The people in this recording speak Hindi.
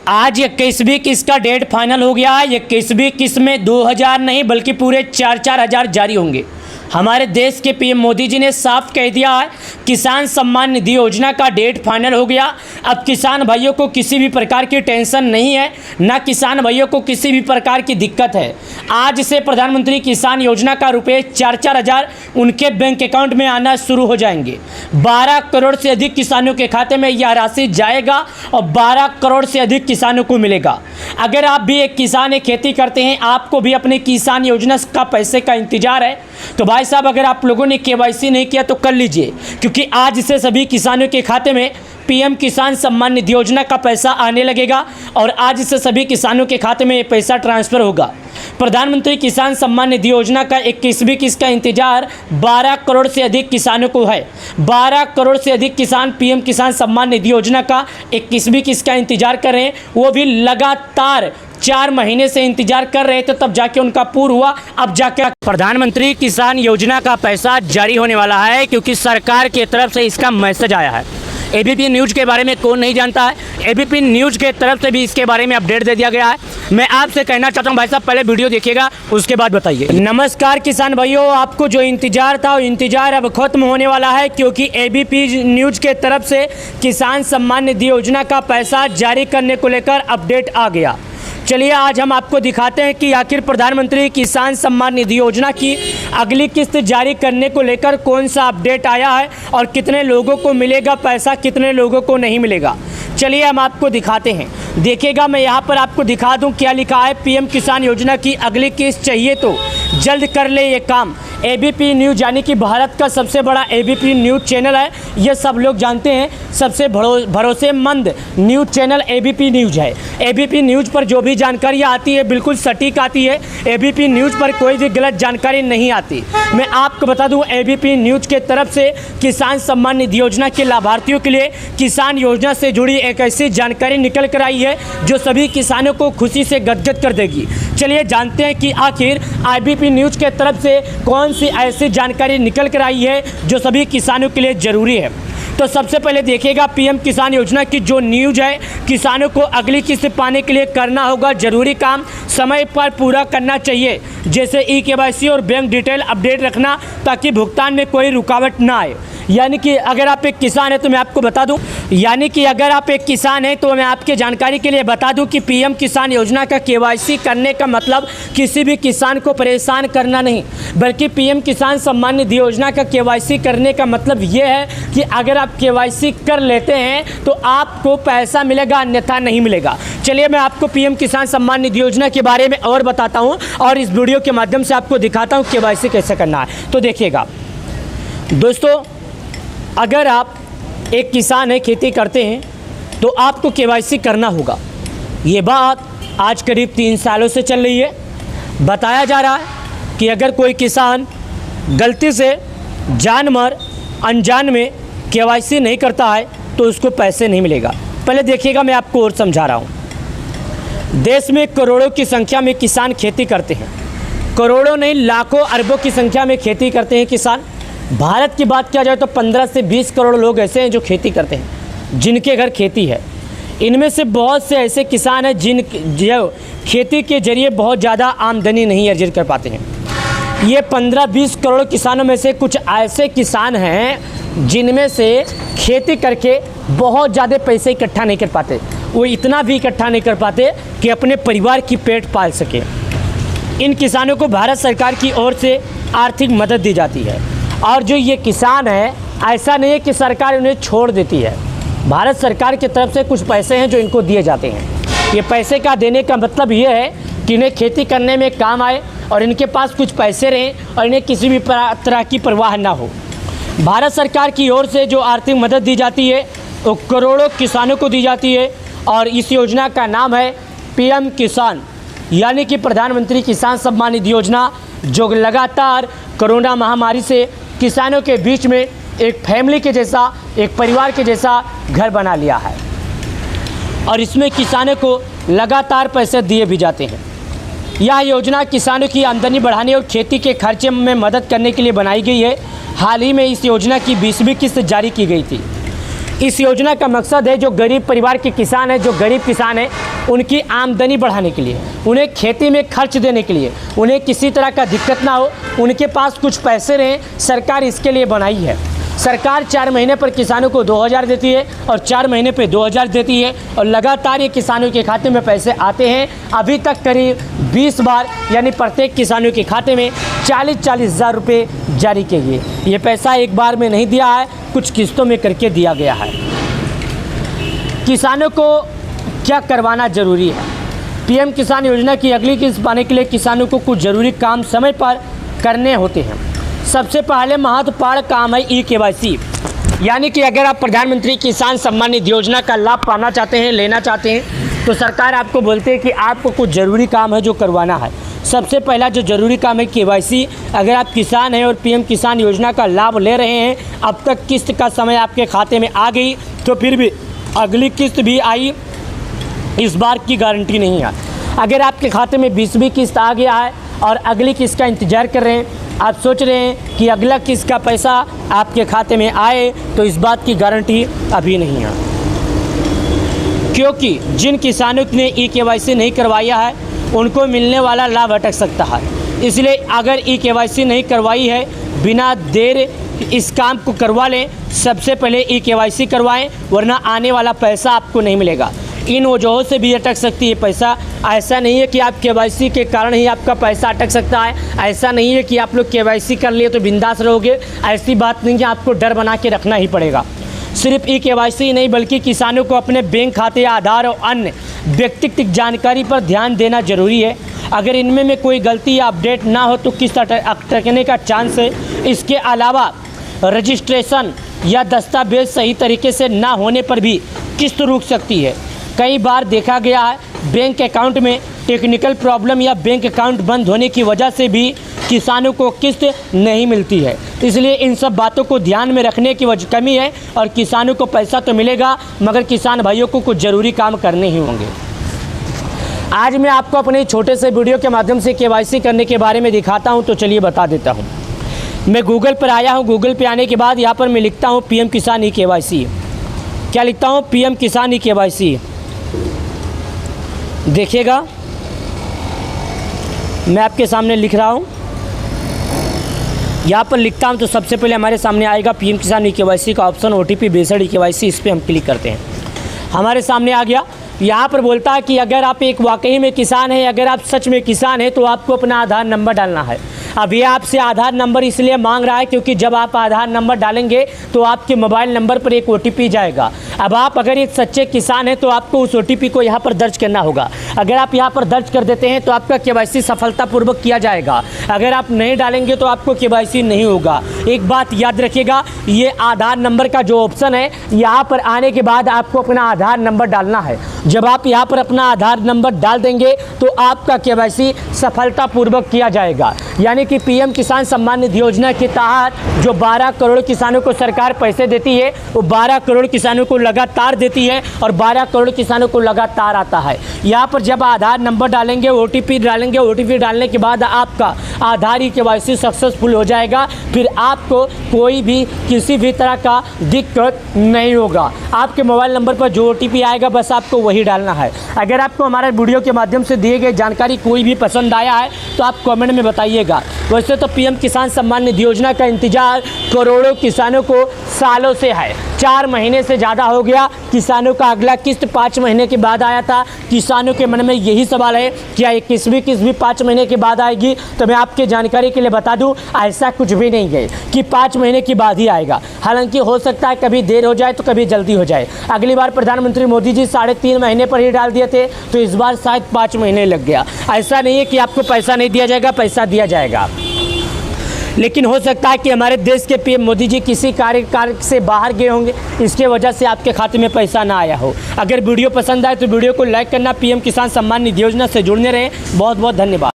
आज 21वीं किस्त का डेट फाइनल हो गया है। 21वीं किस्त में 2000 नहीं बल्कि पूरे 4-4 हज़ार जारी होंगे। हमारे देश के पीएम मोदी जी ने साफ कह दिया है, किसान सम्मान निधि योजना का डेट फाइनल हो गया। अब किसान भाइयों को किसी भी प्रकार की टेंशन नहीं है, ना किसान भाइयों को किसी भी प्रकार की दिक्कत है। आज से प्रधानमंत्री किसान योजना का रुपये 4-4 हज़ार उनके बैंक अकाउंट में आना शुरू हो जाएंगे। 12 करोड़ से अधिक किसानों के खाते में यह राशि जाएगा और 12 करोड़ से अधिक किसानों को मिलेगा। अगर आप भी एक किसान है, खेती करते हैं, आपको भी अपने किसान योजना का पैसे का इंतजार है, तो भाई साहब अगर आप लोगों ने केवाईसी नहीं किया तो कर लीजिए, क्योंकि आज से सभी किसानों के खाते में पीएम किसान सम्मान निधि योजना का पैसा आने लगेगा और आज से सभी किसानों के खाते में ये पैसा ट्रांसफ़र होगा। प्रधानमंत्री किसान सम्मान निधि योजना का 21वीं किस्त का इंतजार 12 करोड़ से अधिक किसानों को है। 12 करोड़ से अधिक किसान पीएम किसान सम्मान निधि योजना का 21वीं किस्त का इंतजार कर रहे हैं। वो भी लगातार 4 महीने से इंतजार कर रहे थे, तब जाके उनका पूरा हुआ। अब जाके प्रधानमंत्री किसान योजना का पैसा जारी होने वाला है, क्योंकि सरकार की तरफ से इसका मैसेज आया है। एबीपी न्यूज़ के बारे में कौन नहीं जानता है, एबीपी न्यूज़ के तरफ से भी इसके बारे में अपडेट दे दिया गया है। मैं आपसे कहना चाहता हूं भाई साहब, पहले वीडियो देखिएगा, उसके बाद बताइए। नमस्कार किसान भाइयों, आपको जो इंतजार था वो इंतजार अब खत्म होने वाला है, क्योंकि एबीपी न्यूज़ के तरफ से किसान सम्मान निधि योजना का पैसा जारी करने को लेकर अपडेट आ गया। चलिए आज हम आपको दिखाते हैं कि आखिर प्रधानमंत्री किसान सम्मान निधि योजना की अगली किस्त जारी करने को लेकर कौन सा अपडेट आया है और कितने लोगों को मिलेगा पैसा, कितने लोगों को नहीं मिलेगा। चलिए हम आपको दिखाते हैं। देखिएगा, मैं यहाँ पर आपको दिखा दूँ क्या लिखा है। पीएम किसान योजना की अगली किस्त चाहिए तो जल्द कर ले ये काम। एबीपी न्यूज़ यानी कि भारत का सबसे बड़ा एबीपी न्यूज़ चैनल है, ये सब लोग जानते हैं। सबसे भरोसेमंद न्यूज़ चैनल एबीपी न्यूज़ है। एबीपी न्यूज़ पर जो भी जानकारी आती है बिल्कुल सटीक आती है। एबीपी न्यूज़ पर कोई भी गलत जानकारी नहीं आती। मैं आपको बता दूं, एबीपी न्यूज़ के तरफ से किसान सम्मान निधि योजना के लाभार्थियों के लिए किसान योजना से जुड़ी एक ऐसी जानकारी निकल कर आई है जो सभी किसानों को खुशी से गदगद कर देगी। चलिए जानते हैं कि आखिर एबीपी न्यूज़ के तरफ से कौन सी ऐसी जानकारी निकल कर आई है जो सभी किसानों के लिए ज़रूरी है। तो सबसे पहले देखिएगा, पीएम किसान योजना की जो न्यूज़ है, किसानों को अगली किस्त पाने के लिए करना होगा जरूरी काम, समय पर पूरा करना चाहिए, जैसे ई-केवाईसी और बैंक डिटेल अपडेट रखना, ताकि भुगतान में कोई रुकावट ना आए। यानी कि अगर आप एक किसान हैं तो मैं आपको बता दूं, तो मैं आपके जानकारी के लिए बता दूं कि पीएम किसान योजना का केवाईसी करने का मतलब किसी भी किसान को परेशान करना नहीं, बल्कि पीएम किसान सम्मान निधि योजना का केवाईसी करने का मतलब ये है कि अगर आप केवाईसी कर लेते हैं तो आपको पैसा मिलेगा, अन्यथा नहीं मिलेगा। चलिए मैं आपको पीएम किसान सम्मान निधि योजना के बारे में और बताता हूँ और इस वीडियो के माध्यम से आपको दिखाता हूँ केवाईसी कैसे करना है। तो देखिएगा दोस्तों, अगर आप एक किसान है, खेती करते हैं, तो आपको केवाईसी करना होगा। ये बात आज करीब 3 सालों से चल रही है। बताया जा रहा है कि अगर कोई किसान गलती से जानवर अनजान में केवाईसी नहीं करता है तो उसको पैसे नहीं मिलेगा। पहले देखिएगा, मैं आपको और समझा रहा हूँ। देश में करोड़ों की संख्या में किसान खेती करते हैं। करोड़ों नहीं, लाखों अरबों की संख्या में खेती करते हैं किसान। भारत की बात किया जाए तो 15 से 20 करोड़ लोग ऐसे हैं जो खेती करते हैं, जिनके घर खेती है। इनमें से बहुत से ऐसे किसान हैं जो खेती के जरिए बहुत ज़्यादा आमदनी नहीं अर्जित कर पाते हैं। ये 15-20 करोड़ किसानों में से कुछ ऐसे किसान हैं जिनमें से खेती करके बहुत ज़्यादा पैसे इकट्ठा नहीं कर पाते। वो इतना भी इकट्ठा नहीं कर पाते कि अपने परिवार की पेट पाल सके। इन किसानों को भारत सरकार की ओर से आर्थिक मदद दी जाती है। और जो ये किसान है, ऐसा नहीं है कि सरकार उन्हें छोड़ देती है। भारत सरकार की तरफ से कुछ पैसे हैं जो इनको दिए जाते हैं। ये पैसे का देने का मतलब ये है कि इन्हें खेती करने में काम आए और इनके पास कुछ पैसे रहें और इन्हें किसी भी तरह की परवाह ना हो। भारत सरकार की ओर से जो आर्थिक मदद दी जाती है वो करोड़ों किसानों को दी जाती है और इस योजना का नाम है पीएम किसान, यानी कि प्रधानमंत्री किसान सम्मान निधि योजना, जो लगातार कोरोना महामारी से किसानों के बीच में एक फैमिली के जैसा, एक परिवार के जैसा घर बना लिया है। और इसमें किसानों को लगातार पैसे दिए भी जाते हैं। यह योजना किसानों की आमदनी बढ़ाने और खेती के खर्चे में मदद करने के लिए बनाई गई है। हाल ही में इस योजना की 20वीं किस्त जारी की गई थी। इस योजना का मकसद है जो गरीब परिवार के किसान हैं, जो गरीब किसान हैं, उनकी आमदनी बढ़ाने के लिए, उन्हें खेती में खर्च देने के लिए, उन्हें किसी तरह का दिक्कत ना हो, उनके पास कुछ पैसे रहें, सरकार इसके लिए बनाई है। सरकार 4 महीने पर किसानों को 2000 देती है और 4 महीने पे 2000 देती है और लगातार ये किसानों के खाते में पैसे आते हैं। अभी तक करीब 20 बार यानी प्रत्येक किसानों के खाते में 40-40 हज़ार रुपये जारी किए गए। ये पैसा एक बार में नहीं दिया है, कुछ किस्तों में करके दिया गया है। किसानों को क्या करवाना ज़रूरी है? पीएम किसान योजना की अगली किस्त पाने के लिए किसानों को कुछ ज़रूरी काम समय पर करने होते हैं। सबसे पहले महत्वपूर्ण काम है ई-KYC, यानी कि अगर आप प्रधानमंत्री किसान सम्मान निधि योजना का लाभ पाना चाहते हैं, लेना चाहते हैं, तो सरकार आपको बोलते हैं कि आपको कुछ ज़रूरी काम है जो करवाना है। सबसे पहला जो ज़रूरी काम है KYC। अगर आप किसान हैं और पीएम किसान योजना का लाभ ले रहे हैं, अब तक किस्त का समय आपके खाते में आ गई तो फिर भी अगली किस्त भी आई, इस बार की गारंटी नहीं है। अगर आपके खाते में 20वीं किस्त आ गया है और अगली किस्त का इंतज़ार कर रहे हैं, आप सोच रहे हैं कि अगला किस्त का पैसा आपके खाते में आए, तो इस बात की गारंटी अभी नहीं है, क्योंकि जिन किसानों ने ई-KYC नहीं करवाया है उनको मिलने वाला लाभ अटक सकता है। इसलिए अगर ई-KYC नहीं करवाई है, बिना देर इस काम को करवा लें। सबसे पहले ई-KYC करवाएं, वरना आने वाला पैसा आपको नहीं मिलेगा। इन वजहों से भी अटक सकती है पैसा। ऐसा नहीं है कि आप KYC के कारण ही आपका पैसा अटक सकता है, ऐसा नहीं है कि आप लोग KYC कर लिए तो बिंदास रहोगे, ऐसी बात नहीं है। आपको डर बना के रखना ही पड़ेगा। सिर्फ ई-KYC नहीं बल्कि किसानों को अपने बैंक खाते, आधार और अन्य व्यक्तिगत जानकारी पर ध्यान देना जरूरी है। अगर इनमें में कोई गलती या अपडेट ना हो तो किस्त अटकने का चांस है। इसके अलावा रजिस्ट्रेशन या दस्तावेज सही तरीके से ना होने पर भी किस्त रुक सकती है। कई बार देखा गया है बैंक अकाउंट में टेक्निकल प्रॉब्लम या बैंक अकाउंट बंद होने की वजह से भी किसानों को किस्त नहीं मिलती है। इसलिए इन सब बातों को ध्यान में रखने की कमी है और किसानों को पैसा तो मिलेगा, मगर किसान भाइयों को कुछ ज़रूरी काम करने ही होंगे। आज मैं आपको अपने छोटे से वीडियो के माध्यम से KYC करने के बारे में दिखाता हूं, तो चलिए बता देता हूं। मैं गूगल पर आया हूं। गूगल पे आने के बाद यहाँ पर मैं लिखता हूँ पीएम किसान ई-KYC। क्या लिखता हूँ? पीएम किसान ई-KYC। देखिएगा, मैं आपके सामने लिख रहा हूँ। यहाँ पर लिखता हूँ तो सबसे पहले हमारे सामने आएगा पीएम किसान ई-KYC का ऑप्शन, OTP बेस्ड ई-KYC। इस पर हम क्लिक करते हैं, हमारे सामने आ गया। यहाँ पर बोलता है कि अगर आप एक वाकई में किसान हैं, अगर आप सच में किसान हैं, तो आपको अपना आधार नंबर डालना है। अब ये आपसे आधार नंबर इसलिए मांग रहा है क्योंकि जब आप आधार नंबर डालेंगे तो आपके मोबाइल नंबर पर एक OTP जाएगा। अब आप अगर एक सच्चे किसान हैं तो आपको उस OTP को यहाँ पर दर्ज करना होगा। अगर आप यहाँ पर दर्ज कर देते हैं तो आपका KYC सफलतापूर्वक किया जाएगा। अगर आप नहीं डालेंगे तो आपको KYC नहीं होगा। एक बात याद रखिएगा, ये आधार नंबर का जो ऑप्शन है, यहाँ पर आने के बाद आपको अपना आधार नंबर डालना है। जब आप यहाँ पर अपना आधार नंबर डाल देंगे तो आपका KYC सफलतापूर्वक किया जाएगा। यानी कि पीएम किसान सम्मान निधि योजना के तहत जो 12 करोड़ किसानों को सरकार पैसे देती है, वो 12 करोड़ किसानों को लगातार देती है और 12 करोड़ किसानों को लगातार आता है। यहाँ पर जब आधार नंबर डालेंगे, OTP डालेंगे, OTP डालने के बाद आपका आधार ई-KYC सक्सेसफुल हो जाएगा। फिर आपको कोई भी किसी भी तरह का दिक्कत नहीं होगा। आपके मोबाइल नंबर पर जो OTP आएगा बस आपको वही डालना है। अगर आपको हमारे वीडियो के माध्यम से दिए गए जानकारी कोई भी पसंद आया है तो आप कमेंट में बताइएगा। वैसे तो पीएम किसान सम्मान निधि योजना का इंतजार करोड़ों किसानों को सालों से है। 4 महीने से ज़्यादा हो गया। किसानों का अगला किस्त 5 महीने के बाद आया था। किसानों के मन में यही सवाल है, क्या 21वीं किस्त भी 5 महीने के बाद आएगी? तो मैं आपके जानकारी के लिए बता दूं, ऐसा कुछ भी नहीं है कि 5 महीने के बाद ही आएगा। हालांकि हो सकता है कभी देर हो जाए तो कभी जल्दी हो जाए। अगली बार प्रधानमंत्री मोदी जी 3.5 महीने पर ही डाल दिए थे, तो इस बार शायद 5 महीने लग गया। ऐसा नहीं है कि आपको पैसा नहीं दिया जाएगा, पैसा दिया जाएगा। लेकिन हो सकता है कि हमारे देश के पीएम मोदी जी किसी कार्य से बाहर गए होंगे, इसके वजह से आपके खाते में पैसा ना आया हो। अगर वीडियो पसंद आए तो वीडियो को लाइक करना। पीएम किसान सम्मान निधि योजना से जुड़ने रहें। बहुत बहुत धन्यवाद।